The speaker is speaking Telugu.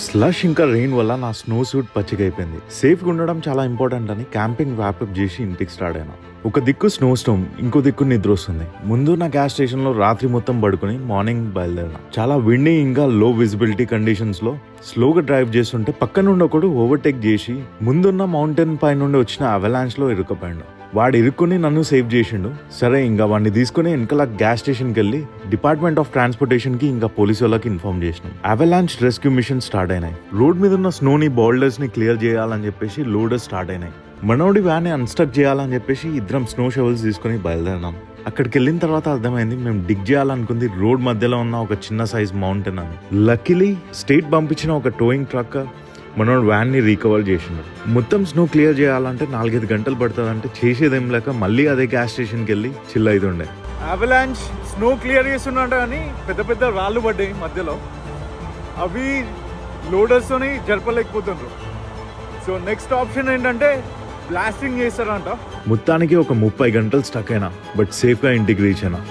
స్లష్ ఇంకా రెయిన్ వల్ల నా స్నో సూట్ పచ్చిగైపోయింది. సేఫ్గా ఉండడం చాలా ఇంపార్టెంట్ అని క్యాంపింగ్ వ్యాపప్ చేసి ఇంటికి స్టార్ట్ అయినా. ఒక దిక్కు స్నో స్టోమ్, ఇంకో దిక్కు నిద్ర వస్తుంది. ముందు నా గ్యాస్ స్టేషన్ లో రాత్రి మొత్తం పడుకుని మార్నింగ్ బయలుదేరిన. చాలా విండీ ఇంకా లో విజిబిలిటీ కండిషన్స్ లో స్లోగా డ్రైవ్ చేస్తుంటే పక్క నుండి ఒకడు ఓవర్టేక్ చేసి ముందున్న మౌంటైన్ పై నుండి వచ్చిన అవలాంచ్ లో ఇరుక్కుపోయాడు. వాడు ఇరుక్కుని నన్ను సేవ్ చేసిండు. సరే ఇంకా వాడిని తీసుకుని వెనకాల గ్యాస్ స్టేషన్కి వెళ్ళి డిపార్ట్మెంట్ ఆఫ్ ట్రాన్స్పోర్టేషన్ కి ఇంకా పోలీసు వాళ్ళకి ఇన్ఫార్మ్ చేసినాం. అవలాంచ్ రెస్క్యూ మిషన్ స్టార్ట్ అయినాయి. రోడ్ మీద ఉన్న స్నోని బౌల్డర్స్ ని క్లియర్ చేయాలని చెప్పేసి లోడర్స్ స్టార్ట్ అయినాయి. మనోడి వ్యాన్ ని అన్స్టక్ చేయాలని చెప్పేసి ఇద్దరం స్నో షవల్స్ తీసుకుని బయలుదేరినాం. అక్కడికి వెళ్ళిన తర్వాత అర్థమైంది మేము డిగ్ చేయాలనుకుంది రోడ్ మధ్యలో ఉన్న ఒక చిన్న సైజ్ మౌంటైన్ అని. లక్కీలీ స్టేట్ పంపించిన ఒక టోయింగ్ ట్రక్ మనోడు వ్యాన్ ని రీకవర్ చేసిండు. మొత్తం స్నో క్లియర్ చేయాలంటే 4-5 గంటలు పడుతుందంటే చేసేదేం లేక మళ్ళీ అదే గ్యాస్ స్టేషన్కి వెళ్ళి చిల్ అవుతుండే. అవలాంచ్ స్నో క్లియర్ చేస్తున్నట్టు కానీ పెద్ద పెద్ద రాళ్ళు పడ్డాయి మధ్యలో. అవి లోడర్స్ తోని జరపలేకపోతుండ్రు. సో నెక్స్ట్ ఆప్షన్ ఏంటంటే బ్లాస్టింగ్ చేస్తారంట. మొత్తానికి ఒక 30 గంటలు స్టక్ అయినా బట్ సేఫ్ గా ఇంటికి రీచ్ అయినా.